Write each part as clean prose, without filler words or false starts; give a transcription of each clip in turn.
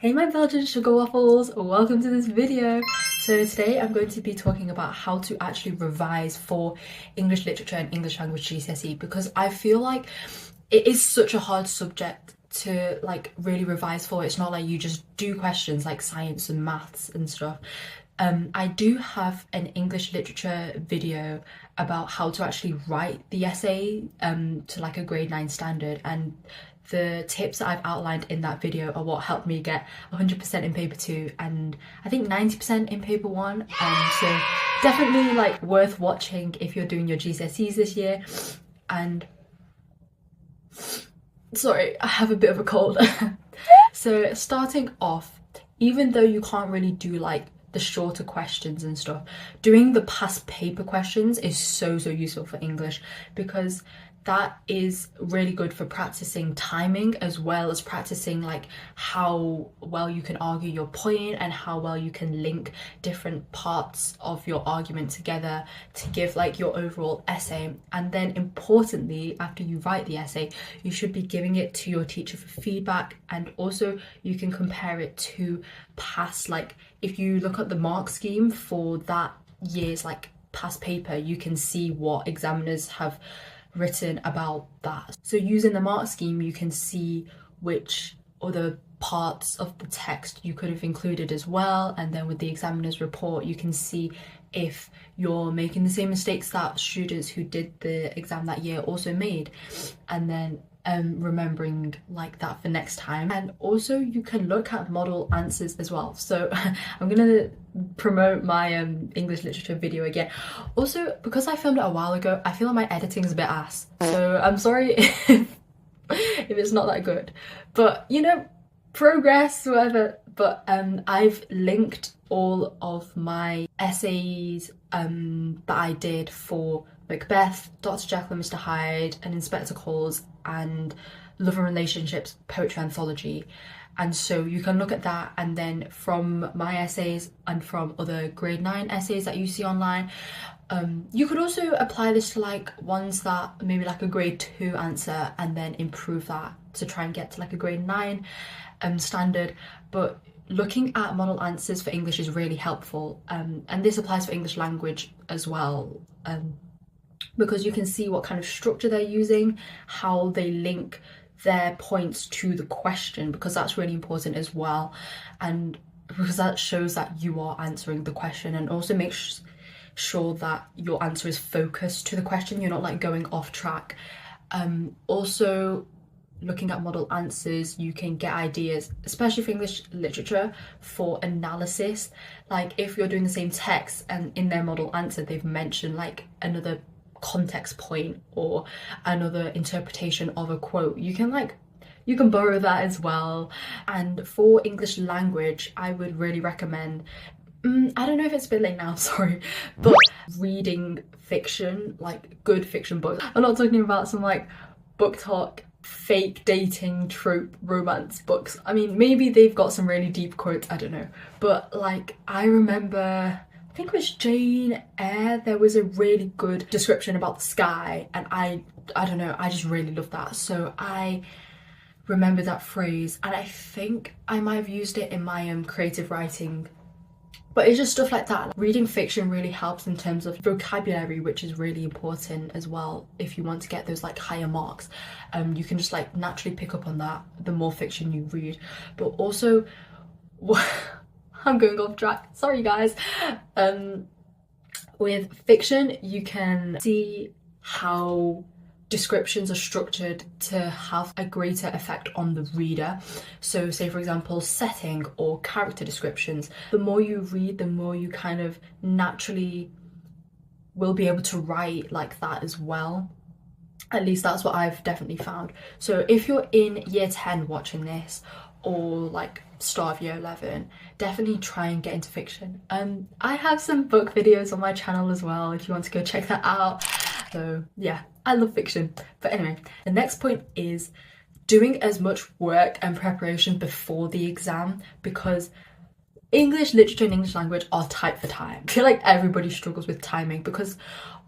Hey my Belgian sugar waffles, welcome to this video. So today I'm going to be talking about how to actually revise for English literature and English language GCSE, because I feel like it is such a hard subject to like really revise for. It's not like you just do questions like science and maths and stuff. I do have an English literature video about how to actually write the essay to like a grade 9 standard, and the tips that I've outlined in that video are what helped me get 100% in paper 2 and I think 90% in paper 1. So definitely like worth watching if you're doing your GCSEs this year. And sorry, I have a bit of a cold. So starting off, even though you can't really do like the shorter questions and stuff, doing the past paper questions is so useful for English, because that is really good for practicing timing as well as practicing like how well you can argue your point and how well you can link different parts of your argument together to give like your overall essay. And then importantly, after you write the essay, you should be giving it to your teacher for feedback, and also you can compare it to past, like if you look at the mark scheme for that year's like past paper, you can see what examiners have written about that. So using the mark scheme, you can see which other parts of the text you could have included as well, and then with the examiner's report you can see if you're making the same mistakes that students who did the exam that year also made, and then remembering like that for next time. And also you can look at model answers as well. So I'm gonna promote my English literature video again. Also, because I filmed it a while ago, I feel like my editing is a bit ass, so I'm sorry if it's not that good, but you know, progress, whatever. But I've linked all of my essays that I did for Macbeth, Dr. Jekyll and Mr. Hyde, and Inspector Calls, and Love and Relationships Poetry Anthology. And so you can look at that, and then from my essays and from other grade 9 essays that you see online, you could also apply this to like ones that maybe like a grade 2 answer and then improve that to try and get to like a grade 9 standard. But looking at model answers for English is really helpful, and this applies for English language as well, because you can see what kind of structure they're using, how they link their points to the question, because that's really important as well, and because that shows that you are answering the question, and also makes sure that your answer is focused to the question, you're not like going off track. Also, looking at model answers, you can get ideas, especially for English literature, for analysis. Like if you're doing the same text and in their model answer they've mentioned like another context point or another interpretation of a quote, you can borrow that as well. And for English language, I would really recommend, I don't know if it's a bit late now, sorry, but reading fiction, like good fiction books. I'm not talking about some like book talk fake dating trope romance books. I mean, maybe they've got some really deep quotes, I don't know, but like I remember, I think it was Jane Eyre, there was a really good description about the sky, and I don't know, I just really love that. So I remember that phrase, and I think I might have used it in my creative writing. But it's just stuff like that. Reading fiction really helps in terms of vocabulary, which is really important as well if you want to get those like higher marks. You can just like naturally pick up on that the more fiction you read. But also, I'm going off track, sorry guys. With fiction, you can see how descriptions are structured to have a greater effect on the reader. So say for example setting or character descriptions, the more you read, the more you kind of naturally will be able to write like that as well. At least that's what I've definitely found. So if you're in year 10 watching this, or like start of year 11, definitely try and get into fiction. I have some book videos on my channel as well if you want to go check that out. So yeah, I love fiction. But anyway, the next point is doing as much work and preparation before the exam, because English literature and English language are tight for time. I feel like everybody struggles with timing because,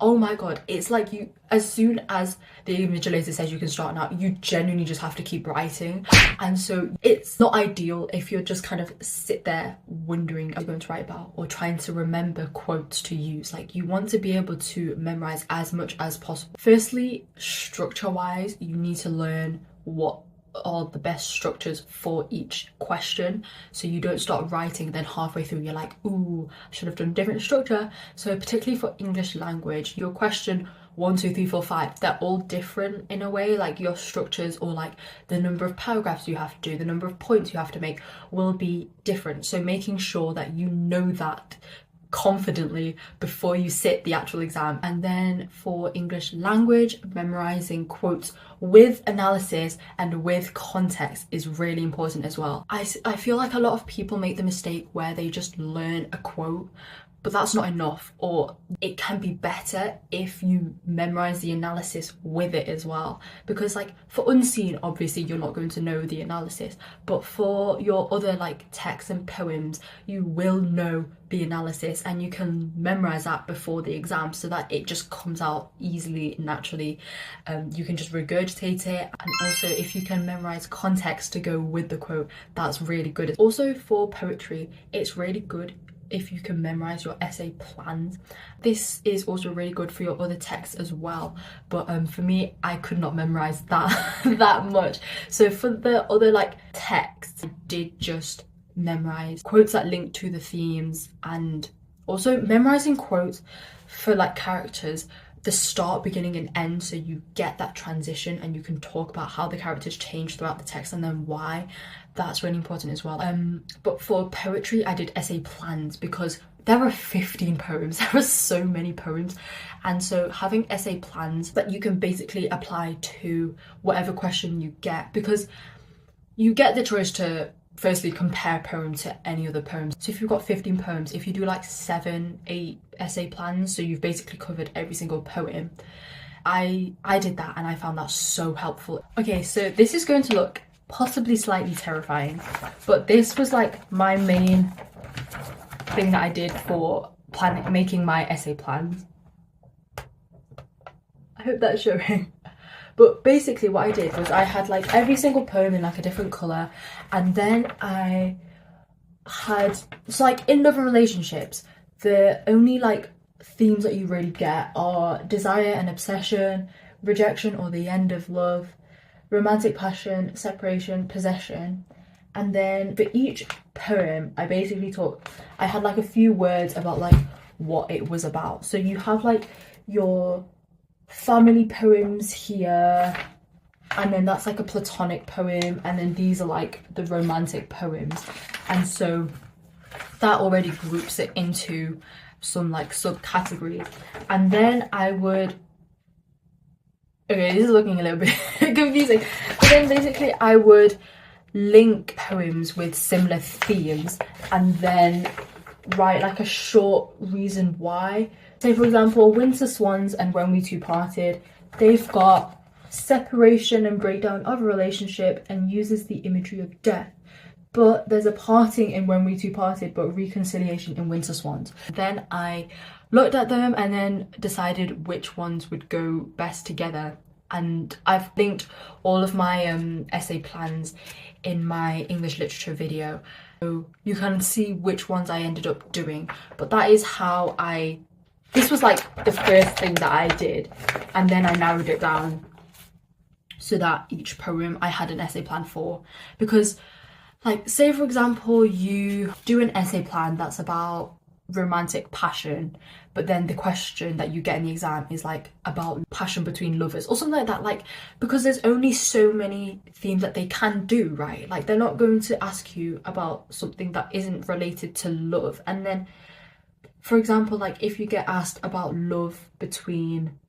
oh my god, it's like you, as soon as the invigilator says you can start now, you genuinely just have to keep writing. And so it's not ideal if you're just kind of sit there wondering what you're going to write about or trying to remember quotes to use. Like, you want to be able to memorize as much as possible. Firstly, structure wise, you need to learn what are the best structures for each question, so you don't start writing then halfway through you're like, ooh, I should have done a different structure. So particularly for English language, your question 1, 2, 3, 4, 5, they're all different in a way. Like, your structures or like the number of paragraphs you have to do, the number of points you have to make will be different. So making sure that you know that confidently before you sit the actual exam. And then for English language, memorizing quotes with analysis and with context is really important as well. I feel like a lot of people make the mistake where they just learn a quote, but that's not enough, or it can be better if you memorize the analysis with it as well. Because like for unseen, obviously you're not going to know the analysis, but for your other like texts and poems, you will know the analysis and you can memorize that before the exam so that it just comes out easily, naturally. You can just regurgitate it. And also if you can memorize context to go with the quote, that's really good. Also for poetry, it's really good if you can memorize your essay plans. This is also really good for your other texts as well, but for me, I could not memorize that that much. So for the other like texts, I did just memorize quotes that link to the themes, and also memorizing quotes for like characters, the start, beginning and end, so you get that transition and you can talk about how the characters change throughout the text and then why. That's really important as well. But for poetry, I did essay plans because there are 15 poems. There are so many poems, and so having essay plans that you can basically apply to whatever question you get, because you get the choice to firstly compare poem to any other poems. So if you've got 15 poems, if you do like 7, 8 essay plans, so you've basically covered every single poem. I did that and I found that so helpful. Okay, so this is going to look possibly slightly terrifying, but this was like my main thing that I did for making my essay plans. I hope that's showing. But basically what I did was I had like every single poem in like a different colour, and then I had, it's like in love and relationships, the only like themes that you really get are desire and obsession, rejection or the end of love, romantic passion, separation, possession. And then for each poem, I basically I had like a few words about like what it was about. So you have like your family poems here, and then that's like a platonic poem, and then these are like the romantic poems, and so that already groups it into some like subcategories. And then I would, okay, this is looking a little bit confusing, but then basically I would link poems with similar themes and then write like a short reason why. Say for example, Winter Swans and When We Two Parted, they've got separation and breakdown of a relationship and uses the imagery of death. But there's a parting in When We Two Parted, but reconciliation in Winter Swans. Then I looked at them and then decided which ones would go best together. And I've linked all of my essay plans in my English literature video, so you can see which ones I ended up doing. But that is how this was like the first thing that I did, and then I narrowed it down so that each poem I had an essay plan for. Because like, say for example, you do an essay plan that's about romantic passion, but then the question that you get in the exam is like about passion between lovers or something like that, like, because there's only so many themes that they can do, right? Like, they're not going to ask you about something that isn't related to love. And then for example, like if you get asked about love between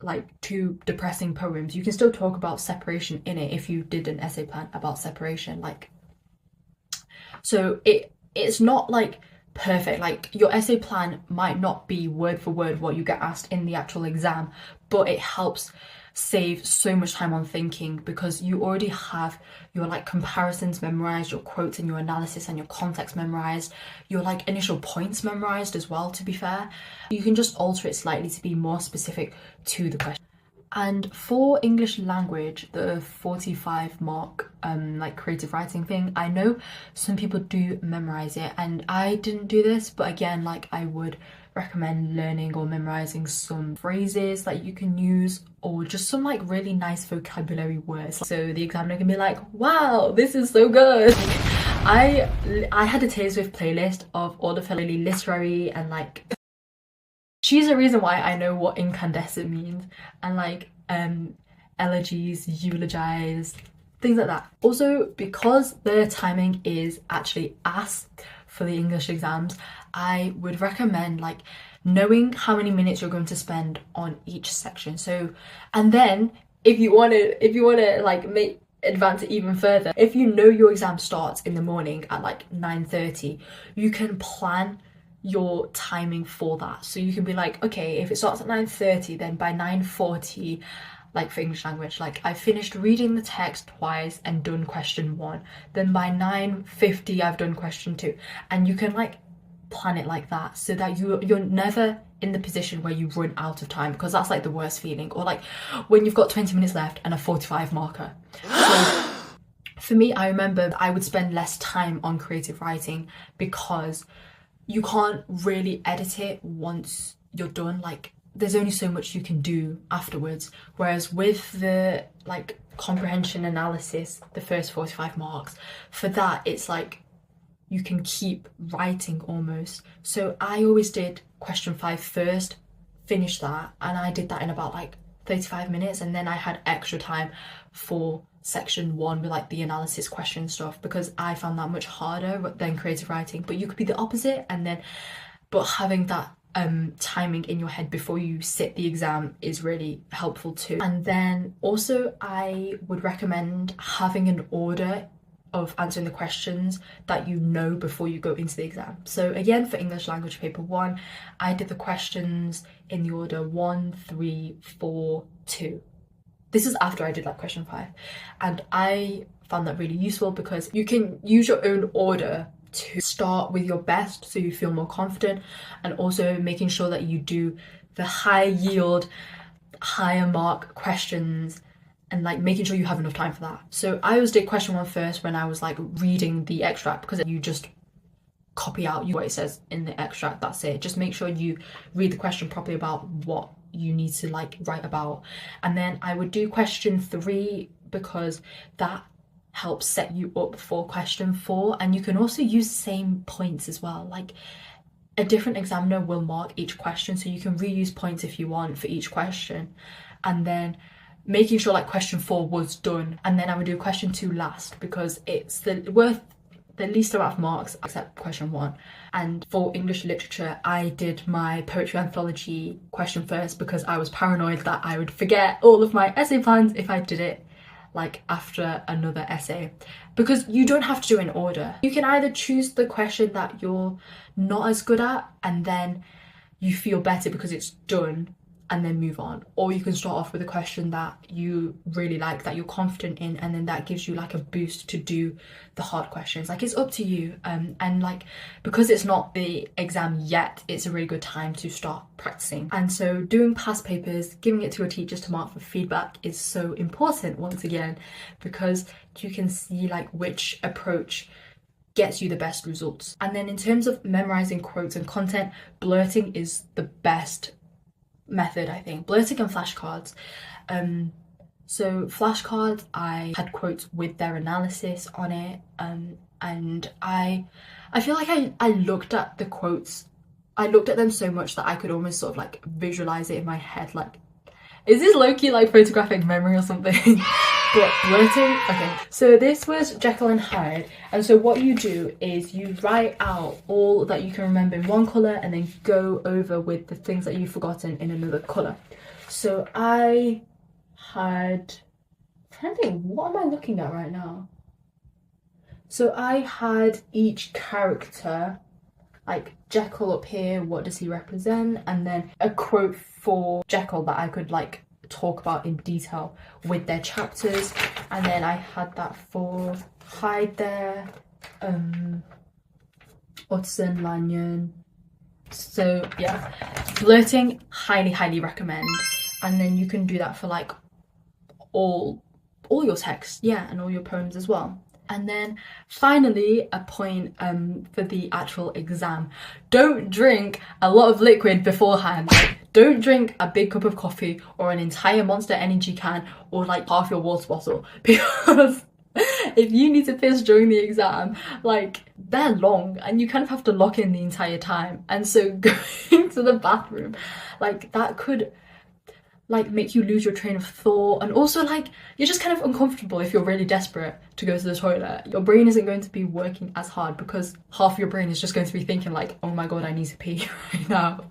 like two depressing poems, you can still talk about separation in it if you did an essay plan about separation. Like, so it's not like perfect. Like, your essay plan might not be word for word what you get asked in the actual exam, but it helps save so much time on thinking, because you already have your like comparisons memorized, your quotes and your analysis and your context memorized, your like initial points memorized as well, to be fair. You can just alter it slightly to be more specific to the question. And for English language, the 45 mark like creative writing thing, I know some people do memorize it, and I didn't do this, but again, like I would recommend learning or memorizing some phrases that you can use, or just some like really nice vocabulary words, so the examiner can be like, wow, this is so good. I had a Taylor Swift playlist of all of her really literary and like, she's a reason why I know what incandescent means, and like elegies, eulogize, things like that. Also, because the timing is actually ass for the English exams, I would recommend like knowing how many minutes you're going to spend on each section. So, and then if you want to like make advance it even further, if you know your exam starts in the morning at like 9:30, you can plan your timing for that. So you can be like, okay, if it starts at 9:30, then by 9:40, like for English language, like I finished reading the text twice and done question 1, then by 9:50 I've done question 2, and you can like plan it like that, so that you're never in the position where you run out of time, because that's like the worst feeling, or like when you've got 20 minutes left and a 45 marker. So for me, I remember I would spend less time on creative writing because you can't really edit it once you're done. Like there's only so much you can do afterwards, whereas with the like comprehension analysis, the first 45 marks, for that it's like you can keep writing almost. So I always did question 5 first, finish that, and I did that in about like 35 minutes, and then I had extra time for section 1 with like the analysis question stuff, because I found that much harder than creative writing. But you could be the opposite, and then but having that timing in your head before you sit the exam is really helpful too. And then also I would recommend having an order of answering the questions that you know before you go into the exam. So again, for English language paper 1, I did the questions in the order 1, 3, 4, 2. This is after I did like question 5, and I found that really useful because you can use your own order to start with your best so you feel more confident, and also making sure that you do the high yield, higher mark questions, and like making sure you have enough time for that. So I always did question 1 first when I was like reading the extract, because you just copy out what it says in the extract, that's it. Just make sure you read the question properly about what you need to like write about. And then I would do question 3, because that helps set you up for question 4, and you can also use the same points as well. Like a different examiner will mark each question, so you can reuse points if you want for each question. And then making sure like question 4 was done, and then I would do question 2 last, because it's worth the least amount of marks except question 1. And for English literature, I did my poetry anthology question first, because I was paranoid that I would forget all of my essay plans if I did it like after another essay, because you don't have to do it in order. You can either choose the question that you're not as good at and then you feel better because it's done, and then move on, or you can start off with a question that you really like, that you're confident in, and then that gives you like a boost to do the hard questions. Like it's up to you, and like because it's not the exam yet, it's a really good time to start practicing. And so doing past papers, giving it to your teachers to mark for feedback is so important once again, because you can see like which approach gets you the best results. And then in terms of memorizing quotes and content, blurting is the best method, I think. Blurting and flashcards. So flashcards, I had quotes with their analysis on it, and I feel like I looked at the quotes, I looked at them so much that I could almost sort of like visualize it in my head. Like, is this low-key like photographic memory or something? But blurting, okay. So this was Jekyll and Hyde, and so what you do is you write out all that you can remember in one colour and then go over with the things that you've forgotten in another colour. So I had, I'm trying to think, what am I looking at right now? So I had each character, like Jekyll up here, what does he represent? And then a quote for Jekyll that I could like talk about in detail with their chapters. And then I had that for hide there, Otson Lanyon. So yeah, blurting, highly recommend. And then you can do that for like all your text, yeah, and all your poems as well. And then finally, a point for the actual exam. Don't drink a lot of liquid beforehand. Don't drink a big cup of coffee or an entire Monster Energy can or like half your water bottle, because if you need to piss during the exam, like, they're long and you kind of have to lock in the entire time. And so going to the bathroom, like, that could like make you lose your train of thought, and also like you're just kind of uncomfortable if you're really desperate to go to the toilet. Your brain isn't going to be working as hard because half your brain is just going to be thinking like, oh my god, I need to pee right now.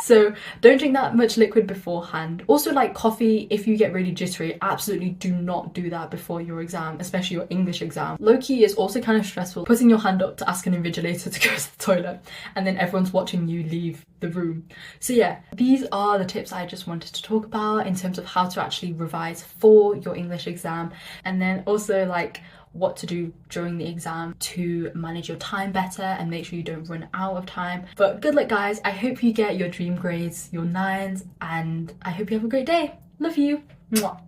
So don't drink that much liquid beforehand. Also, like coffee, if you get really jittery, absolutely do not do that before your exam, especially your English exam. Low-key is also kind of stressful, putting your hand up to ask an invigilator to go to the toilet and then everyone's watching you leave the room. So yeah, these are the tips I just wanted to talk about in terms of how to actually revise for your English exam, and then also like what to do during the exam to manage your time better and make sure you don't run out of time. But good luck guys, I hope you get your dream grades, your 9s, and I hope you have a great day. Love you. Mwah.